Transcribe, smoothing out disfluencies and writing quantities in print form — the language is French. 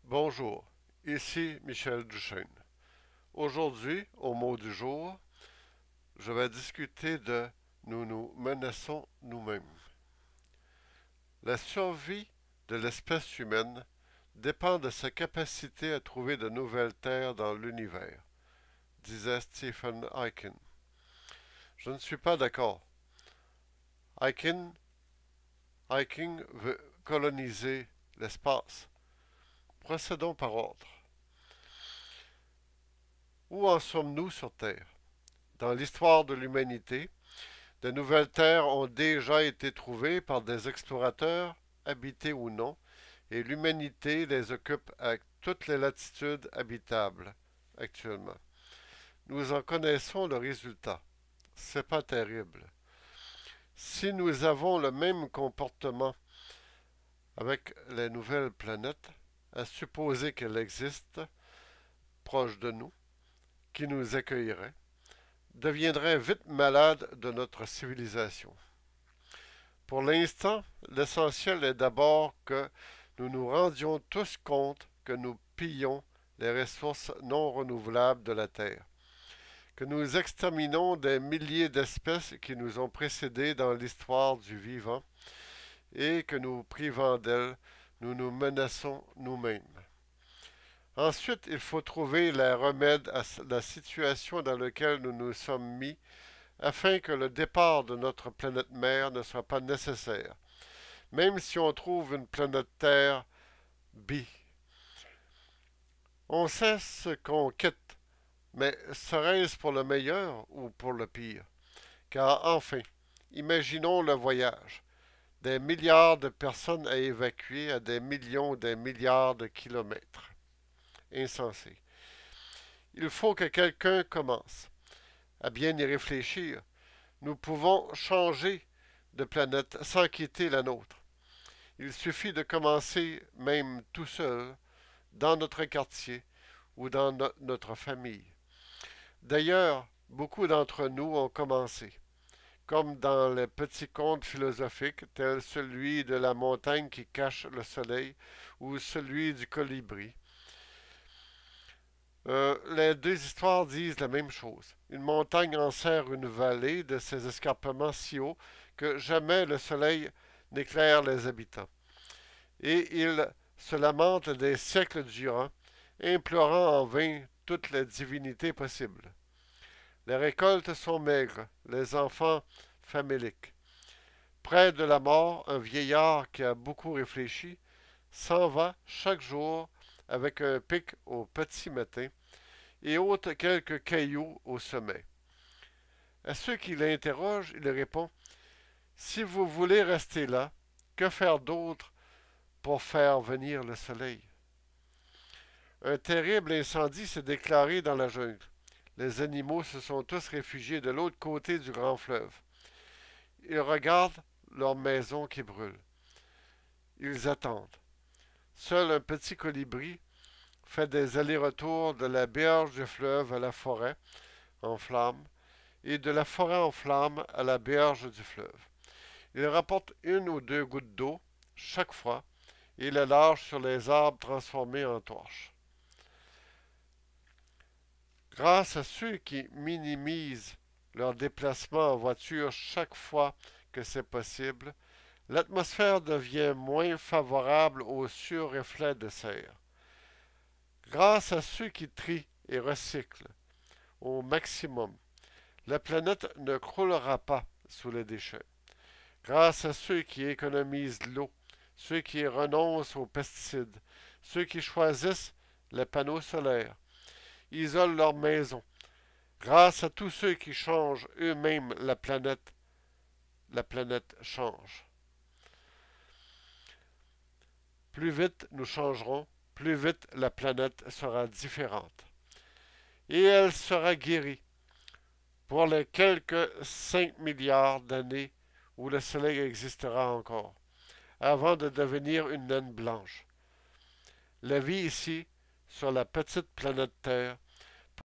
Bonjour, ici Michel Duchesne. Aujourd'hui, au mot du jour, je vais discuter de nous nous menaçons nous-mêmes. La survie de l'espèce humaine dépend de sa capacité à trouver de nouvelles terres dans l'univers, disait Stephen Hawking. Je ne suis pas d'accord. Hawking, Hawking veut coloniser l'espace. Procédons par ordre. Où en sommes-nous sur Terre? Dans l'histoire de l'humanité, de nouvelles terres ont déjà été trouvées par des explorateurs, habitées ou non, et l'humanité les occupe à toutes les latitudes habitables actuellement. Nous en connaissons le résultat. C'est pas terrible. Si nous avons le même comportement avec les nouvelles planètes, à supposer qu'elles existent proches de nous, qui nous accueilleraient, deviendrait vite malade de notre civilisation. Pour l'instant, l'essentiel est d'abord que nous nous rendions tous compte que nous pillons les ressources non renouvelables de la Terre, que nous exterminons des milliers d'espèces qui nous ont précédés dans l'histoire du vivant et que nous privant d'elles, nous nous menaçons nous-mêmes. Ensuite, il faut trouver les remèdes à la situation dans laquelle nous nous sommes mis afin que le départ de notre planète mère ne soit pas nécessaire, même si on trouve une planète Terre B. On sait ce qu'on quitte, mais serait-ce pour le meilleur ou pour le pire? Car enfin, imaginons le voyage. Des milliards de personnes à évacuer à des millions ou des milliards de kilomètres. Insensé. Il faut que quelqu'un commence à bien y réfléchir. Nous pouvons changer de planète sans quitter la nôtre. Il suffit de commencer même tout seul, dans notre quartier ou dans notre famille. D'ailleurs, beaucoup d'entre nous ont commencé, comme dans les petits contes philosophiques tels celui de la montagne qui cache le soleil ou celui du colibri. Les deux histoires disent la même chose. Une montagne enserre une vallée de ses escarpements si hauts que jamais le soleil n'éclaire les habitants. Et ils se lamentent des siècles durant, implorant en vain toutes les divinités possibles. Les récoltes sont maigres, les enfants faméliques. Près de la mort, un vieillard qui a beaucoup réfléchi s'en va chaque jour avec un pic au petit matin et ôte quelques cailloux au sommet. À ceux qui l'interrogent, il répond: Si vous voulez rester là, que faire d'autre pour faire venir le soleil? Un terrible incendie s'est déclaré dans la jungle. Les animaux se sont tous réfugiés de l'autre côté du grand fleuve. Ils regardent leur maison qui brûle. Ils attendent. Seul un petit colibri fait des allers-retours de la berge du fleuve à la forêt en flammes et de la forêt en flammes à la berge du fleuve. Il rapporte une ou deux gouttes d'eau chaque fois et les lâche sur les arbres transformés en torches. Grâce à ceux qui minimisent leur déplacement en voiture chaque fois que c'est possible, l'atmosphère devient moins favorable aux surreflets de serre. Grâce à ceux qui trient et recyclent au maximum, la planète ne croulera pas sous les déchets. Grâce à ceux qui économisent l'eau, ceux qui renoncent aux pesticides, ceux qui choisissent les panneaux solaires, isolent leur maison. Grâce à tous ceux qui changent eux-mêmes la planète change. Plus vite nous changerons, plus vite la planète sera différente. Et elle sera guérie pour les quelques 5 milliards d'années où le Soleil existera encore, avant de devenir une naine blanche. La vie ici, sur la petite planète Terre,